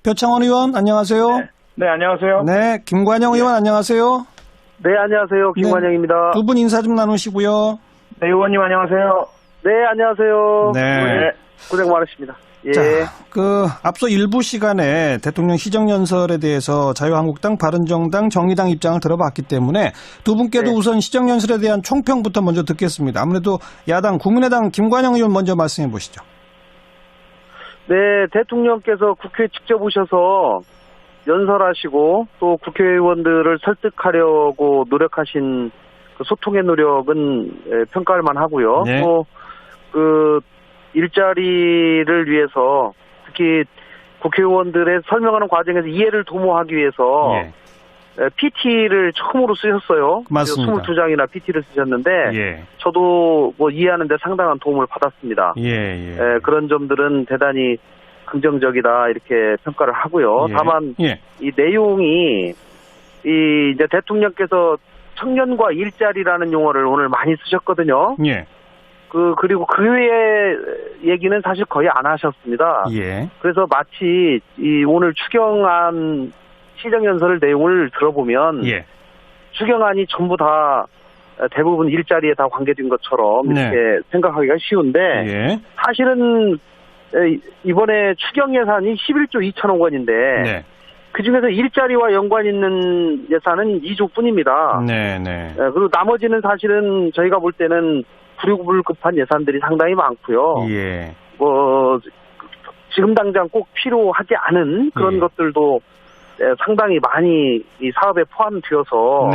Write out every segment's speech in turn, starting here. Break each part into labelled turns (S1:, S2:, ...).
S1: 표창원 의원 안녕하세요.
S2: 네, 안녕하세요.
S1: 네, 김관영 의원 안녕하세요.
S3: 네, 안녕하세요. 김관영입니다.
S1: 두 분 인사 좀 나누시고요.
S2: 네, 의원님 안녕하세요.
S3: 네, 안녕하세요.
S1: 네.
S3: 고생 많으십니다. 예.
S1: 자, 앞서 일부 시간에 대통령 시정연설에 대해서 자유한국당, 바른정당, 정의당 입장을 들어봤기 때문에 두 분께도
S3: 네.
S1: 우선 시정연설에 대한 총평부터 먼저 듣겠습니다. 아무래도 야당, 국민의당 김관영 의원 먼저 말씀해 보시죠.
S3: 네, 대통령께서 국회에 직접 오셔서 연설하시고 또 국회의원들을 설득하려고 노력하신 그 소통의 노력은 평가할 만하고요.
S1: 네.
S3: 또 일자리를 위해서 특히 국회의원들의 설명하는 과정에서 이해를 도모하기 위해서 PT를 처음으로 쓰셨어요.
S1: 맞습니다.
S3: 22장이나 PT를 쓰셨는데 저도 뭐 이해하는 데 상당한 도움을 받았습니다. 그런 점들은 대단히 긍정적이다 이렇게 평가를 하고요. 다만 이 내용이 이제 대통령께서 청년과 일자리라는 용어를 오늘 많이 쓰셨거든요. 그리고 그 외의 얘기는 사실 거의 안 하셨습니다. 그래서 마치 이 오늘 추경안 시정연설 내용을 들어보면 추경안이 전부 다 대부분 일자리에 다 관계된 것처럼 이렇게 생각하기가 쉬운데 사실은 이번에 추경 예산이 11조 2천억 원인데 그중에서 일자리와 연관 있는 예산은 2조 뿐입니다. 그리고 나머지는 사실은 저희가 볼 때는 불급한 예산들이 상당히 많고요. 뭐 지금 당장 꼭 필요하지 않은 그런 것들도 상당히 많이 이 사업에 포함되어서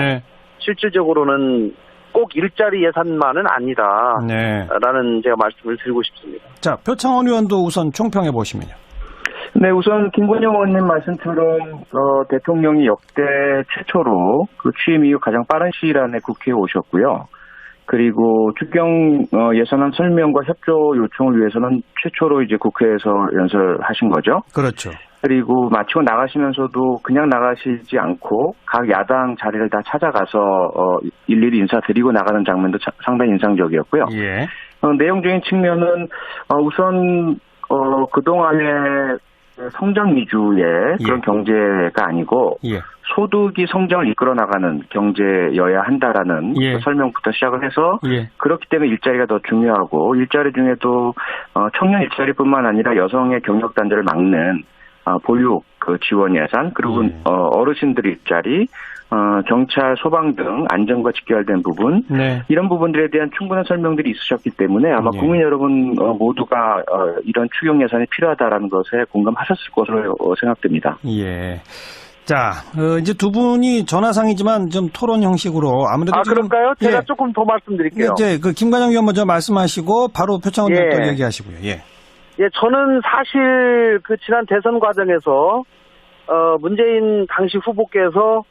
S3: 실질적으로는 꼭 일자리 예산만은 아니다라는 제가 말씀을 드리고 싶습니다.
S1: 자, 표창원 의원도 우선 총평해 보시면요.
S2: 네, 우선 김관영 의원님 말씀처럼 대통령이 역대 최초로 그 취임 이후 가장 빠른 시일 안에 국회에 오셨고요. 그리고 추경 예산안 설명과 협조 요청을 위해서는 최초로 이제 국회에서 연설하신 거죠.
S1: 그렇죠.
S2: 그리고 마치고 나가시면서도 그냥 나가시지 않고 각 야당 자리를 다 찾아가서 일일이 인사드리고 나가는 장면도 상당히 인상적이었고요. 내용적인 측면은 우선 그동안의 성장 위주의 그런 경제가 아니고 소득이 성장을 이끌어 나가는 경제여야 한다라는 그 설명부터 시작을 해서 그렇기 때문에 일자리가 더 중요하고 일자리 중에도 청년 일자리뿐만 아니라 여성의 경력 단절을 막는 보육 그 지원 예산 그리고 어르신들 일자리 경찰 소방 등 안전과 직결된 부분 이런 부분들에 대한 충분한 설명들이 있으셨기 때문에 아마 국민 여러분 모두가 이런 추경 예산이 필요하다라는 것에 공감하셨을 것으로 생각됩니다.
S1: 자, 이제 두 분이 전화상이지만 좀 토론 형식으로 아무래도
S3: 그럴까요? 제가 조금 더 말씀드릴게요.
S1: 이제 그 김관영 의원 먼저 말씀하시고 바로 표창원 의원 또 얘기하시고요.
S3: 저는 사실 그 지난 대선 과정에서 문재인 당시 후보께서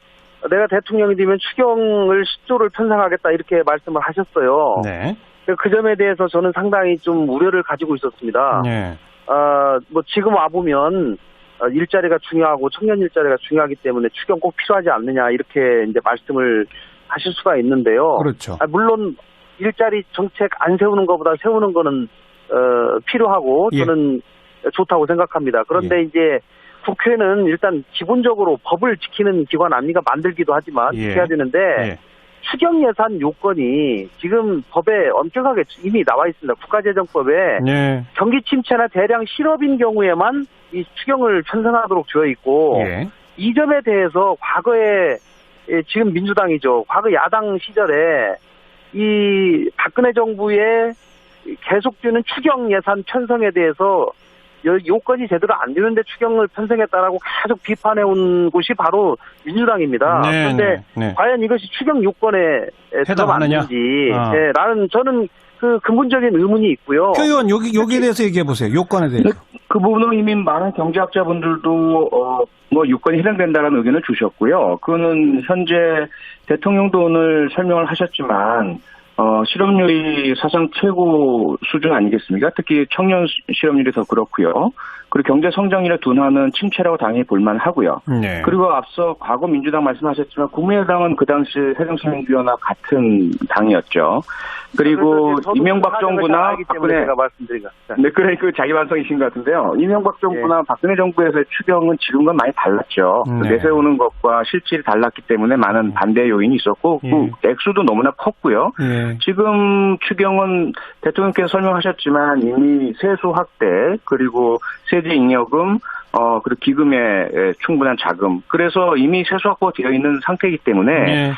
S3: 내가 대통령이 되면 추경을 10조를 편성하겠다 이렇게 말씀을 하셨어요. 그 점에 대해서 저는 상당히 좀 우려를 가지고 있었습니다. 뭐 지금 와보면 일자리가 중요하고 청년 일자리가 중요하기 때문에 추경 꼭 필요하지 않느냐 이렇게 이제 말씀을 하실 수가 있는데요.
S1: 그렇죠.
S3: 물론 일자리 정책 안 세우는 것보다 세우는 거는 필요하고 저는 좋다고 생각합니다. 그런데 이제 국회는 일단 기본적으로 법을 지키는 기관 아니가 만들기도 하지만 지켜야 되는데 추경 예산 요건이 지금 법에 엄격하게 이미 나와 있습니다. 국가재정법에 경기 침체나 대량 실업인 경우에만 이 추경을 편성하도록 되어 있고 이 점에 대해서 과거에 지금 민주당이죠. 과거 야당 시절에 이 박근혜 정부의 계속되는 추경 예산 편성에 대해서 요건이 제대로 안 되는데 추경을 편성했다라고 계속 비판해온 곳이 바로 민주당입니다. 그런데 과연 이것이 추경 요건에 들어맞는지 라는 저는 그 근본적인 의문이 있고요.
S1: 표 의원 여기에 대해서 얘기해 보세요. 요건에 대해서.
S2: 그 부분은 이미 많은 경제학자분들도 뭐 요건이 해당된다는 의견을 주셨고요. 그거는 현재 대통령도 오늘 설명을 하셨지만 실업률이 사상 최고 수준 아니겠습니까? 특히 청년 실업률이 더 그렇고요. 그리고 경제 성장률의 둔화는 침체라고 당연히 볼만하고요.
S1: 네.
S2: 그리고 앞서 과거 민주당 말씀하셨지만 국민의당은 그 당시 새정치민주연합 같은 당이었죠. 그리고 이명박 정부나 박근혜
S3: 제가 말씀드린 것 같습니다.
S2: 네, 그래 그 자기 반성이신 것 같은데요. 이명박 정부나 박근혜 정부에서의 추경은 지금과 많이 달랐죠. 내세우는 것과 실질이 달랐기 때문에 많은 반대 요인이 있었고 그 액수도 너무나 컸고요. 지금 추경은 대통령께서 설명하셨지만 이미 세수 확대 그리고 세제 잉여금 그리고 기금의 충분한 자금. 그래서 이미 세수 확보가 되어 있는 상태이기 때문에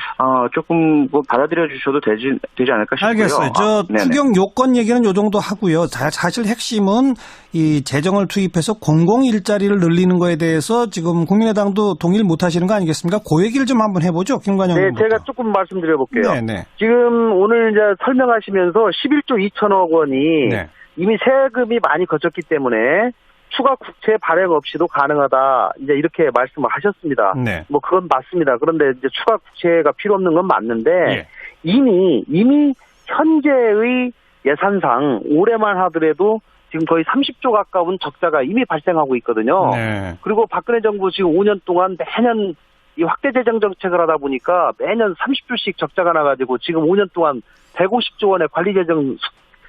S2: 조금 뭐 받아들여 주셔도 되지 않을까 싶고요.
S1: 알겠어요. 추경 요건 얘기는 요 정도 하고요. 사실 핵심은 이 재정을 투입해서 공공 일자리를 늘리는 거에 대해서 지금 국민의당도 동의를 못 하시는 거 아니겠습니까? 그 얘기를 좀 한번 해보죠. 김관영 의원부터.
S3: 네, 제가 조금 말씀드려 볼게요.
S1: 네네.
S3: 지금 오늘 이제 설명하시면서 11조 2천억 원이 이미 세금이 많이 거쳤기 때문에 추가 국채 발행 없이도 가능하다. 이제 이렇게 말씀을 하셨습니다.
S1: 네.
S3: 뭐 그건 맞습니다. 그런데 이제 추가 국채가 필요 없는 건 맞는데 이미 현재의 예산상 올해만 하더라도 지금 거의 30조 가까운 적자가 이미 발생하고 있거든요.
S1: 네.
S3: 그리고 박근혜 정부 지금 5년 동안 매년 이 확대 재정 정책을 하다 보니까 매년 30조씩 적자가 나가지고 지금 5년 동안 150조 원의 관리 재정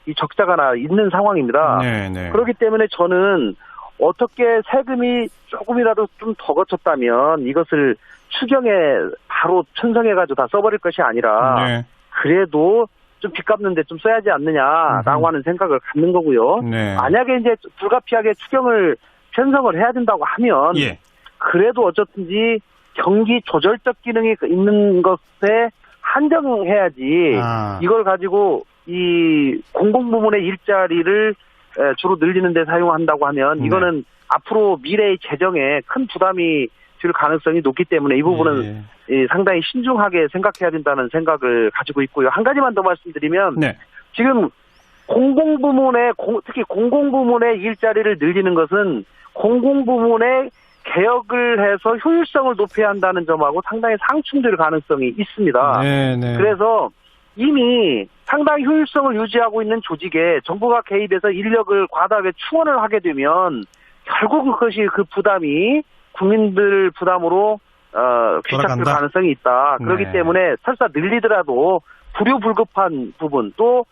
S3: 이 적자가 나 있는 상황입니다.
S1: 네.
S3: 그렇기 때문에 저는 어떻게 세금이 조금이라도 좀 더 거쳤다면 이것을 추경에 바로 편성해가지고 다 써버릴 것이 아니라 그래도 좀 빚 갚는데 좀 써야지 않느냐라고 하는 생각을 갖는 거고요. 만약에 이제 불가피하게 추경을 편성을 해야 된다고 하면 그래도 어쨌든지 경기 조절적 기능이 있는 것에 한정해야지 이걸 가지고 이 공공부문의 일자리를 주로 늘리는 데 사용한다고 하면 이거는 앞으로 미래의 재정에 큰 부담이 줄 가능성이 높기 때문에 이 부분은 상당히 신중하게 생각해야 된다는 생각을 가지고 있고요. 한 가지만 더 말씀드리면 지금 특히 공공부문의 일자리를 늘리는 것은 공공부문의 개혁을 해서 효율성을 높여야 한다는 점하고 상당히 상충될 가능성이 있습니다. 그래서 이미 상당히 효율성을 유지하고 있는 조직에 정부가 개입해서 인력을 과다하게 충원을 하게 되면 결국 그것이 그 부담이 국민들 부담으로 귀착될 가능성이 있다. 그렇기 때문에 설사 늘리더라도 불효불급한 부분 또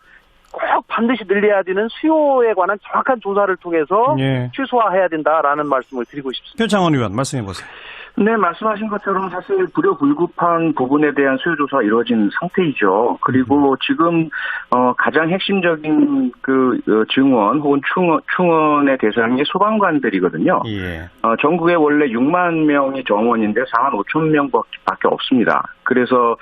S3: 꼭 반드시 늘려야 되는 수요에 관한 정확한 조사를 통해서 최소화해야 된다라는 말씀을 드리고 싶습니다.
S1: 표창원 의원 말씀해 보세요.
S2: 네, 말씀하신 것처럼 사실 불효불급한 부분에 대한 수요조사가 이루어진 상태이죠. 그리고 지금 가장 핵심적인 그 증원 혹은 충원의 대상이 소방관들이거든요. 전국에 원래 6만 명이 정원인데 4만 5천 명밖에 없습니다. 그래서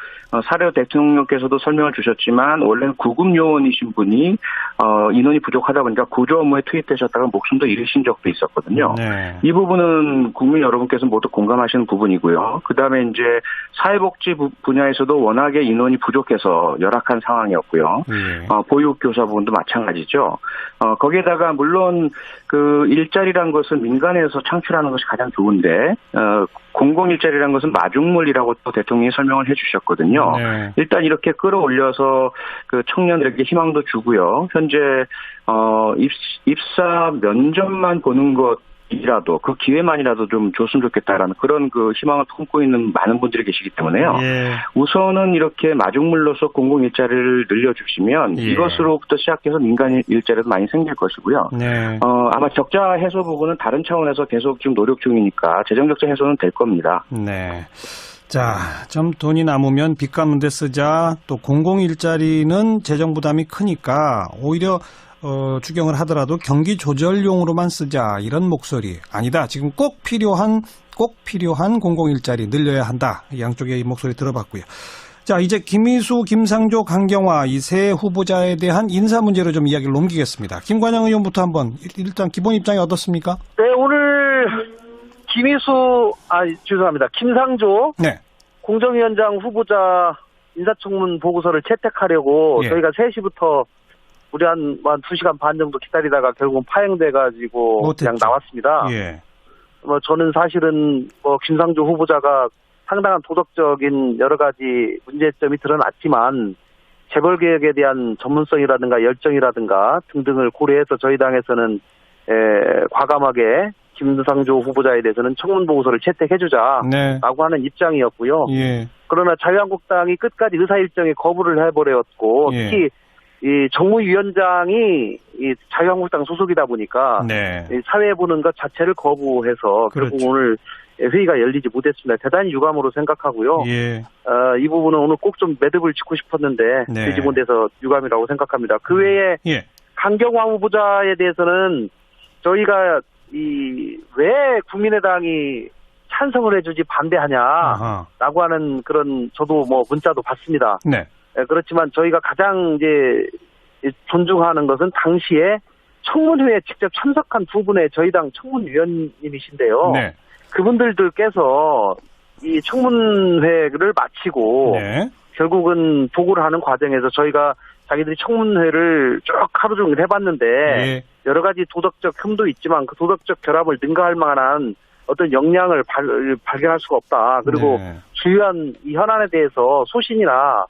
S2: 사례 대통령께서도 설명을 주셨지만 원래는 구급 요원이신 분이 인원이 부족하다 보니까 구조 업무에 투입되셨다가 목숨도 잃으신 적도 있었거든요. 이 부분은 국민 여러분께서 모두 공감하시는 부분이고요. 그다음에 이제 사회복지 분야에서도 워낙에 인원이 부족해서 열악한 상황이었고요. 보육교사 부분도 마찬가지죠. 거기에다가 물론 그 일자리란 것은 민간에서 창출하는 것이 가장 좋은데 공공일자리라는 것은 마중물이라고 또 대통령이 설명을 해주셨거든요. 일단 이렇게 끌어올려서 그 청년들에게 희망도 주고요. 현재 입사 면접만 보는 것이라도 그 기회만이라도 좀 줬으면 좋겠다라는 그런 그 희망을 품고 있는 많은 분들이 계시기 때문에요. 우선은 이렇게 마중물로서 공공일자리를 늘려주시면 이것으로부터 시작해서 민간 일자리도 많이 생길 것이고요. 아마 적자 해소 부분은 다른 차원에서 계속 지금 노력 중이니까 재정적자 해소는 될 겁니다.
S1: 자, 좀 돈이 남으면 빚 갚는 데 쓰자. 또 공공일자리는 재정 부담이 크니까 오히려 추경을 하더라도 경기 조절용으로만 쓰자. 이런 목소리. 아니다. 지금 꼭 필요한 공공일자리 늘려야 한다. 양쪽의 목소리 들어봤고요. 자, 이제 김희수, 김상조, 강경화 이 세 후보자에 대한 인사 문제로 좀 이야기를 넘기겠습니다. 김관영 의원부터 한번 일단 기본 입장이 어떻습니까?
S3: 네, 오늘 김상조 공정위원장 후보자 인사청문 보고서를 채택하려고 저희가 3시부터 우리 한 2시간 반 정도 기다리다가 결국은 파행돼가지고 그냥 나왔습니다. 저는 사실은 김상조 후보자가 상당한 도덕적인 여러 가지 문제점이 드러났지만 재벌 개혁에 대한 전문성이라든가 열정이라든가 등등을 고려해서 저희 당에서는 과감하게 김상조 후보자에 대해서는 청문 보고서를 채택해주자라고
S1: 네.
S3: 하는 입장이었고요.
S1: 예.
S3: 그러나 자유한국당이 끝까지 의사 일정에 거부를 해버렸고
S1: 예.
S3: 특히 이 정무위원장이 이 자유한국당 소속이다 보니까
S1: 네.
S3: 이 사회 보는 것 자체를 거부해서
S1: 그렇죠.
S3: 결국 오늘 회의가 열리지 못했습니다. 대단히 유감으로 생각하고요.
S1: 예.
S3: 이 부분은 오늘 꼭 좀 매듭을 짓고 싶었는데
S1: 네.
S3: 되지 못해서 유감이라고 생각합니다. 그 외에
S1: 예.
S3: 강경화 후보자에 대해서는 저희가 왜 국민의당이 찬성을 해주지 반대하냐라고 하는 그런 저도 뭐 문자도 받습니다.
S1: 네.
S3: 그렇지만 저희가 가장 이제 존중하는 것은 당시에 청문회에 직접 참석한 두 분의 저희 당 청문위원님이신데요.
S1: 네.
S3: 그분들께서 이 청문회를 마치고
S1: 네.
S3: 결국은 보고를 하는 과정에서 저희가 자기들이 청문회를 쭉 하루 종일 해봤는데
S1: 예.
S3: 여러 가지 도덕적 흠도 있지만 그 도덕적 결함을 능가할 만한 어떤 역량을 발견할 수가 없다. 그리고
S1: 네.
S3: 주요한 이 현안에 대해서 소신이나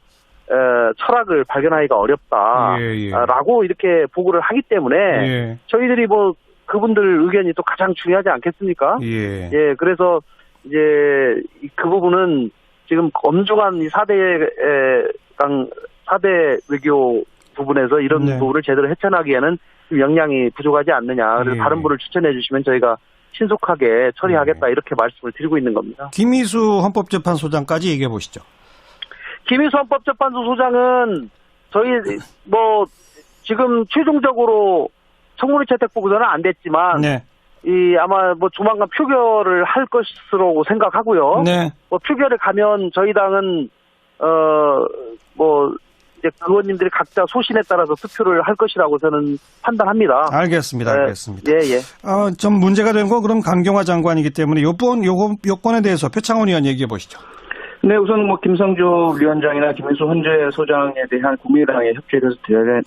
S3: 철학을 발견하기가 어렵다라고 이렇게 보고를 하기 때문에 저희들이 뭐 그분들 의견이 또 가장 중요하지 않겠습니까? 예, 그래서 이제 그 부분은 지금 엄중한 이 4대 외교 부분에서 이런 부분을 제대로 헤쳐나기에는 역량이 부족하지 않느냐. 그래서 다른 분을 추천해 주시면 저희가 신속하게 처리하겠다 이렇게 말씀을 드리고 있는 겁니다.
S1: 김희수 헌법재판소장까지 얘기해 보시죠.
S3: 김희수 헌법재판소 소장은 저희 뭐 지금 최종적으로 청문회 채택 보고서는 안 됐지만
S1: 네.
S3: 아마 뭐 조만간 표결을 할 것으로 생각하고요.
S1: 네.
S3: 뭐 표결에 가면 저희 당은 뭐 이제 의원님들이 각자 소신에 따라서 투표를 할 것이라고 저는 판단합니다.
S1: 알겠습니다. 알겠습니다.
S3: 예.
S1: 좀 문제가 된 건 그럼 강경화 장관이기 때문에 요건에 대해서 표창원 의원 얘기해 보시죠.
S2: 네, 우선 뭐 김성조 위원장이나 김혜수 헌재 소장에 대한 국민의당의 협조에 대해서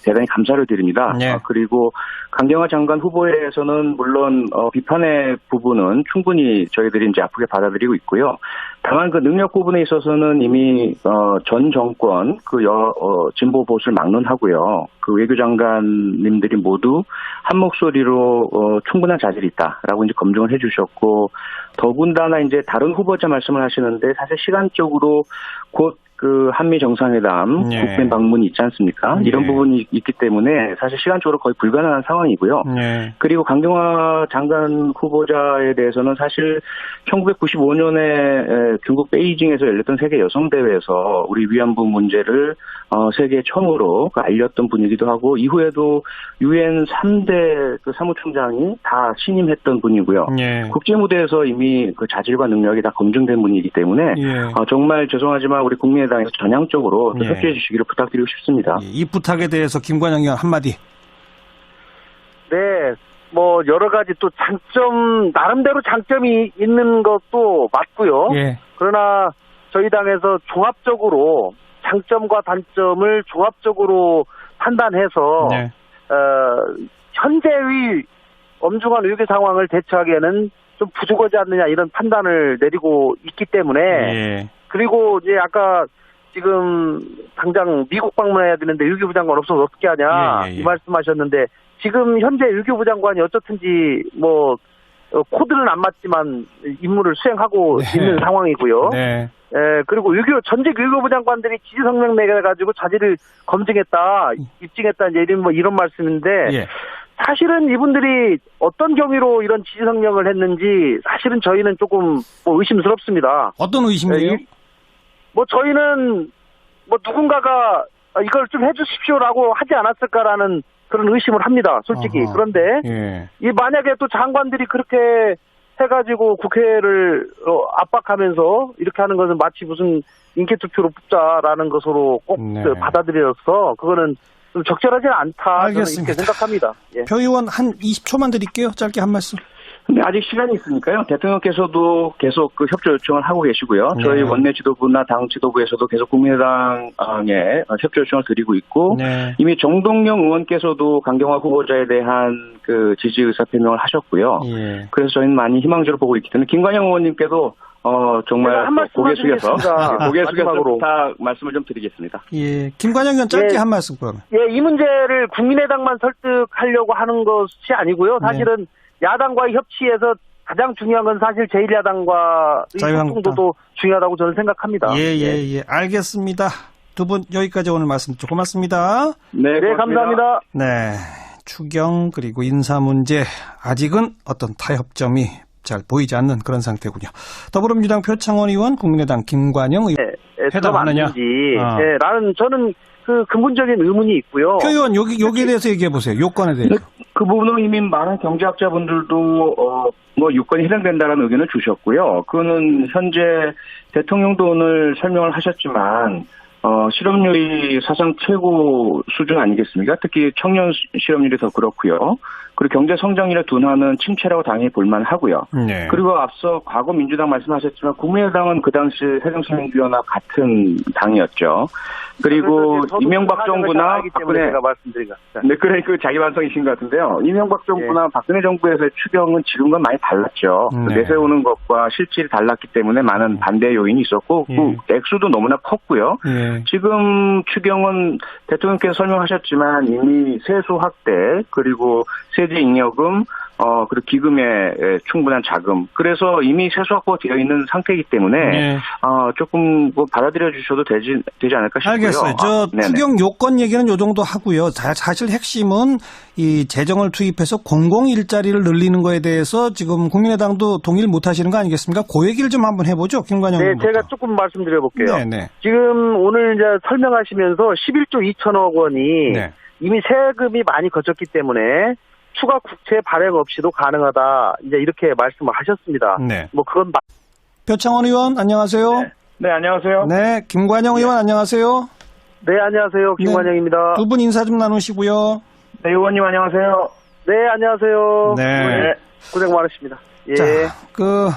S2: 대단히 감사를 드립니다.
S1: 네.
S2: 그리고 강경화 장관 후보에 대해서는 물론 비판의 부분은 충분히 저희들이 이제 아프게 받아들이고 있고요. 다만 그 능력 부분에 있어서는 이미 전 정권 진보 보수를 막론하고요. 그 외교장관님들이 모두 한 목소리로 충분한 자질이 있다라고 이제 검증을 해주셨고, 더군다나 이제 다른 후보자 말씀을 하시는데 사실 시간적으로 곧 그 한미 정상회담 국빈 방문이 있지 않습니까? 이런 부분이 있기 때문에 사실 시간적으로 거의 불가능한 상황이고요. 그리고 강경화 장관 후보자에 대해서는 사실 1995년에 중국 베이징에서 열렸던 세계 여성 대회에서 우리 위안부 문제를 세계 처음으로 알렸던 분이기도 하고, 이후에도 유엔 3대 그 사무총장이 다 신임했던 분이고요. 국제 무대에서 이미 그 자질과 능력이 다 검증된 분이기 때문에 정말 죄송하지만 우리 국민의당에서 전향적으로 협조해 주시기를 부탁드리고 싶습니다.
S1: 이 부탁에 대해서 김관영 의원 한마디.
S3: 네, 뭐 여러 가지 또 나름대로 장점이 있는 것도 맞고요. 그러나 저희 당에서 종합적으로 장점과 단점을 종합적으로 판단해서 현재의 엄중한 외교 상황을 대처하기에는 좀 부족하지 않느냐 이런 판단을 내리고 있기 때문에 그리고 이제 아까 지금 당장 미국 방문해야 되는데 외교부 장관 없어서 어떻게 하냐 이 말씀하셨는데, 지금 현재 외교부 장관이 어떻든지 뭐 코드는 안 맞지만 임무를 수행하고 있는 상황이고요. 그리고 전직 외교부 장관들이 지지 성명 내가지고 자질을 검증했다, 입증했다 이런 말씀인데 사실은 이분들이 어떤 경위로 이런 지지 성명을 했는지 사실은 저희는 조금 뭐 의심스럽습니다.
S1: 어떤 의심이에요?
S3: 뭐 저희는 뭐 누군가가 이걸 좀 해주십시오라고 하지 않았을까라는 그런 의심을 합니다, 솔직히. 그런데 만약에 또 장관들이 그렇게 해가지고 국회를 압박하면서 이렇게 하는 것은 마치 무슨 인기투표로 뽑자라는 것으로 꼭 받아들여서 그거는 좀 적절하지 않다.
S1: 알겠습니다.
S3: 저는 이렇게 생각합니다.
S1: 표 의원 한 20초만 드릴게요. 짧게 한 말씀.
S2: 근데 아직 시간이 있으니까요. 대통령께서도 계속 그 협조 요청을 하고 계시고요.
S1: 네.
S2: 저희 원내 지도부나 당 지도부에서도 계속 국민의당에 협조 요청을 드리고 있고
S1: 네.
S2: 이미 정동영 의원께서도 강경화 후보자에 대한 그 지지 의사 표명을 하셨고요.
S1: 예.
S2: 그래서 저희는 많이 희망적으로 보고 있기 때문에 김관영 의원님께도 정말 고개 숙여서 부탁 말씀을 좀 드리겠습니다.
S1: 예, 김관영 의원 짧게 한 말씀 그러면.
S3: 예, 이 문제를 국민의당만 설득하려고 하는 것이 아니고요. 사실은 야당과의 협치에서 가장 중요한 건 사실 제1야당과의 소통도 중요하다고 저는 생각합니다.
S1: 예. 알겠습니다. 두 분 여기까지 오늘 말씀 듣고 고맙습니다.
S3: 네, 감사합니다.
S1: 네, 추경 그리고 인사 문제 아직은 어떤 타협점이 잘 보이지 않는 그런 상태군요. 더불어민주당 표창원 의원, 국민의당 김관영 의원 회담하느냐?
S3: 라는 저는 그 근본적인 의문이 있고요.
S1: 표 의원 여기에 대해서 얘기해 보세요. 요건에 대해서.
S2: 그 부분은 이미 많은 경제학자분들도 요건이 해당된다는 의견을 주셨고요. 그거는 현재 대통령도 오늘 설명을 하셨지만 실업률이 사상 최고 수준 아니겠습니까? 특히 청년 실업률이 더 그렇고요. 그리고 경제 성장률의 둔화는 침체라고 당연히 볼만하고요.
S1: 네.
S2: 그리고 앞서 과거 민주당 말씀하셨지만 국민의당은 그 당시 새정치민주연합 같은 당이었죠. 그리고 이명박 정부나 박근혜 네, 그래 그 자기 반성이신 것 같은데요. 이명박 정부나 박근혜 정부에서의 추경은 지금과 많이 달랐죠. 내세우는 것과 실질이 달랐기 때문에 많은 반대 요인이 있었고 그 액수도 너무나 컸고요. 지금 추경은 대통령께서 설명하셨지만 이미 세수 확대 그리고 세제 잉여금 그리고 기금의 충분한 자금. 그래서 이미 세수 확보가 되어 있는 상태이기 때문에 조금 받아들여 주셔도 되지 않을까 싶고요.
S1: 알겠어요. 추경 요건 얘기는 요 정도 하고요. 사실 핵심은 이 재정을 투입해서 공공 일자리를 늘리는 거에 대해서 지금 국민의당도 동의를 못 하시는 거 아니겠습니까? 그 얘기를 좀 한번 해보죠. 김관영 의원.
S3: 네, 제가 조금 말씀드려 볼게요.
S1: 네.
S3: 지금 오늘 이제 설명하시면서 11조 2천억 원이 이미 세금이 많이 거쳤기 때문에 추가 국채 발행 없이도 가능하다. 이제 이렇게 말씀을 하셨습니다.
S1: 네.
S3: 그건
S1: 표창원 의원 안녕하세요.
S2: 네, 안녕하세요.
S1: 네, 김관영 의원 안녕하세요.
S3: 네, 안녕하세요. 김관영입니다.
S1: 두 분 인사 좀 나누시고요.
S2: 네, 의원님 안녕하세요.
S3: 네, 안녕하세요.
S1: 네.
S3: 고생 많으십니다. 예.
S1: 자,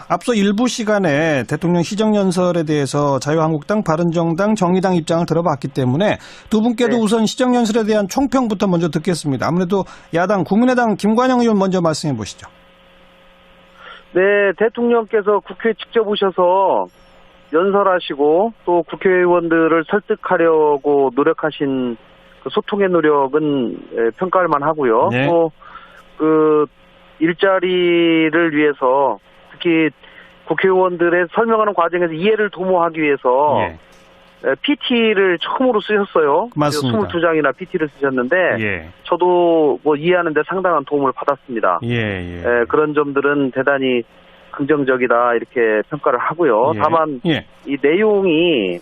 S1: 앞서 일부 시간에 대통령 시정연설에 대해서 자유한국당, 바른정당, 정의당 입장을 들어봤기 때문에 두 분께도 우선 시정연설에 대한 총평부터 먼저 듣겠습니다. 아무래도 야당, 국민의당 김관영 의원 먼저 말씀해 보시죠.
S3: 네, 대통령께서 국회에 직접 오셔서 연설하시고 또 국회의원들을 설득하려고 노력하신 그 소통의 노력은 평가할 만하고요. 또 일자리를 위해서 특히 국회의원들의 설명하는 과정에서 이해를 도모하기 위해서 PT를 처음으로 쓰셨어요.
S1: 맞습니다.
S3: 22장이나 PT를 쓰셨는데 저도 이해하는 데 상당한 도움을 받았습니다. 그런 점들은 대단히 긍정적이다 이렇게 평가를 하고요. 다만 이 내용이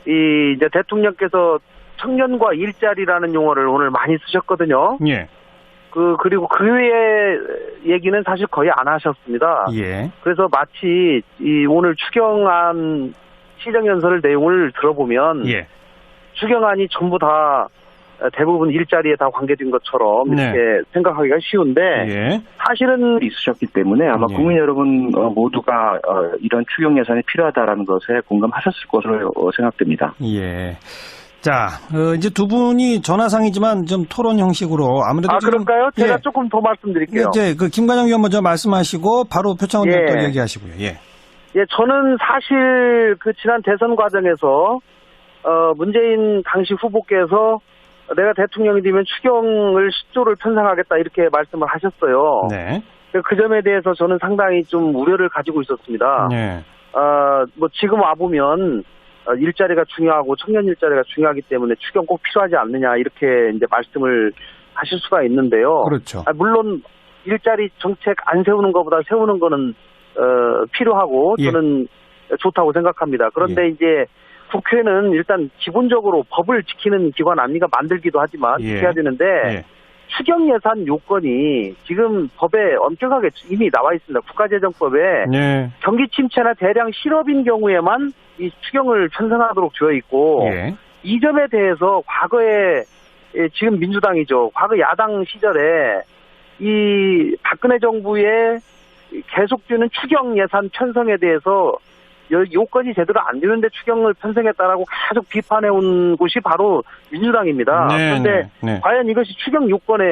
S3: 이제 대통령께서 청년과 일자리라는 용어를 오늘 많이 쓰셨거든요. 그리고 그 외의 얘기는 사실 거의 안 하셨습니다. 그래서 마치 이 오늘 추경안 시정연설 내용을 들어보면 추경안이 전부 다 대부분 일자리에 다 관계된 것처럼 이렇게 생각하기가 쉬운데 사실은 있으셨기 때문에 아마 국민 여러분 모두가 이런 추경 예산이 필요하다라는 것에 공감하셨을 것으로 생각됩니다.
S1: 자, 이제 두 분이 전화상이지만 좀 토론 형식으로 아무래도
S3: 그럴까요? 제가 조금 더 말씀드릴게요.
S1: 이제 김관영 의원 먼저 말씀하시고 바로 표창원 의원 또 얘기하시고요.
S3: 저는 사실 그 지난 대선 과정에서 문재인 당시 후보께서 내가 대통령이 되면 추경을 10조를 편성하겠다 이렇게 말씀을 하셨어요. 그 점에 대해서 저는 상당히 좀 우려를 가지고 있었습니다. 지금 와보면 일자리가 중요하고 청년 일자리가 중요하기 때문에 추경 꼭 필요하지 않느냐 이렇게 이제 말씀을 하실 수가 있는데요.
S1: 그렇죠.
S3: 물론 일자리 정책 안 세우는 것보다 세우는 거는 필요하고 저는 좋다고 생각합니다. 그런데 이제 국회는 일단 기본적으로 법을 지키는 기관 아닙니까? 만들기도 하지만 지켜야 되는데 추경 예산 요건이 지금 법에 엄격하게 이미 나와 있습니다. 국가재정법에 경기 침체나 대량 실업인 경우에만 이 추경을 편성하도록 되어 있고 이 점에 대해서 과거에 지금 민주당이죠. 과거 야당 시절에 이 박근혜 정부의 계속되는 추경 예산 편성에 대해서 요건이 제대로 안 되는데 추경을 편성했다라고 계속 비판해온 곳이 바로 민주당입니다. 그런데 과연 이것이 추경 요건에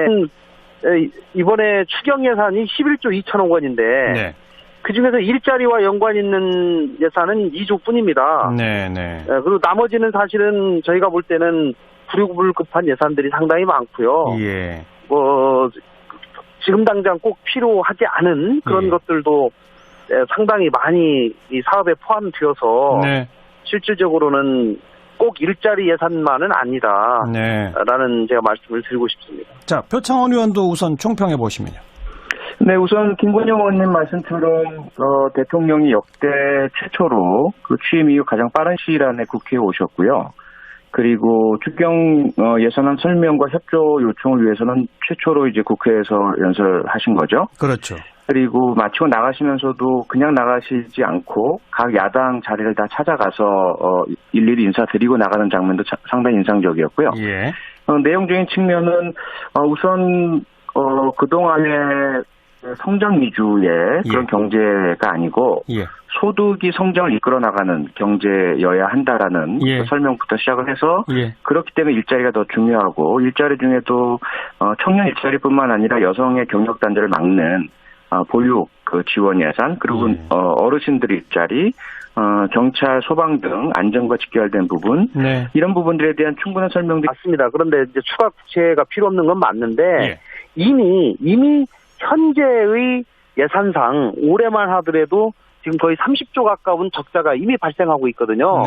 S3: 이번에 추경 예산이 11조 2천억 원인데 그중에서 일자리와 연관 있는 예산은 2조뿐입니다. 그리고 나머지는 사실은 저희가 볼 때는 불급한 예산들이 상당히 많고요. 지금 당장 꼭 필요하지 않은 그런 것들도 상당히 많이 이 사업에 포함되어서 실질적으로는 꼭 일자리 예산만은 아니다라는 제가 말씀을 드리고 싶습니다.
S1: 자, 표창원 의원도 우선 총평해 보시면요.
S2: 네, 우선 김건영 의원님 말씀처럼 대통령이 역대 최초로 그 취임 이후 가장 빠른 시일 안에 국회에 오셨고요. 그리고 추경 예산안 설명과 협조 요청을 위해서는 최초로 이제 국회에서 연설하신 거죠.
S1: 그렇죠.
S2: 그리고 마치고 나가시면서도 그냥 나가시지 않고 각 야당 자리를 다 찾아가서 일일이 인사드리고 나가는 장면도 상당히 인상적이었고요. 내용적인 측면은 우선 그동안의 성장 위주의 그런 경제가 아니고 소득이 성장을 이끌어 나가는 경제여야 한다라는 그 설명부터 시작을 해서 그렇기 때문에 일자리가 더 중요하고 일자리 중에도 청년 일자리뿐만 아니라 여성의 경력 단절을 막는 보육 그 지원 예산 그리고 어르신들 일자리 경찰 소방 등 안전과 직결된 부분 이런 부분들에 대한 충분한 설명도
S3: 맞습니다. 그런데 이제 추가 국채가 필요 없는 건 맞는데 이미 현재의 예산상 올해만 하더라도 지금 거의 30조 가까운 적자가 이미 발생하고 있거든요.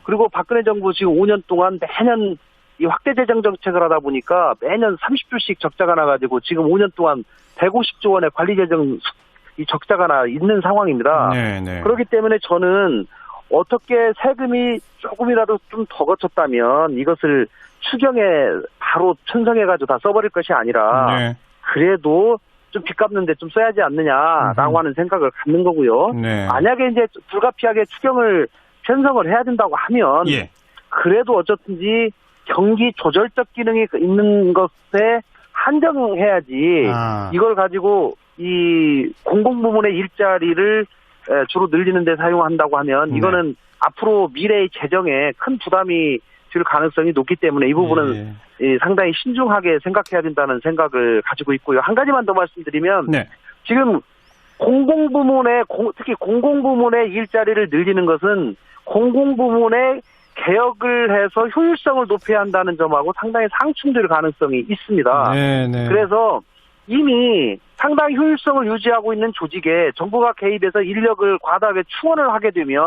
S3: 그리고 박근혜 정부 지금 5년 동안 매년 이 확대 재정 정책을 하다 보니까 매년 30조씩 적자가 나가지고 지금 5년 동안 150조 원의 관리 재정 이 적자가 나 있는 상황입니다. 그렇기 때문에 저는 어떻게 세금이 조금이라도 좀 더 거쳤다면 이것을 추경에 바로 편성해가지고 다 써버릴 것이 아니라 그래도 좀 빚 갚는데 좀 써야지 않느냐라고 하는 생각을 갖는 거고요. 만약에 이제 불가피하게 추경을 편성을 해야 된다고 하면 그래도 어쨌든지 경기 조절적 기능이 있는 것에 한정해야지 이걸 가지고 이 공공부문의 일자리를 주로 늘리는 데 사용한다고 하면 이거는 앞으로 미래의 재정에 큰 부담이 줄 가능성이 높기 때문에 이 부분은 상당히 신중하게 생각해야 된다는 생각을 가지고 있고요. 한 가지만 더 말씀드리면 지금 공공부문의 특히 공공부문의 일자리를 늘리는 것은 공공부문의 개혁을 해서 효율성을 높여야 한다는 점하고 상당히 상충될 가능성이 있습니다. 그래서 이미 상당히 효율성을 유지하고 있는 조직에 정부가 개입해서 인력을 과다하게 충원을 하게 되면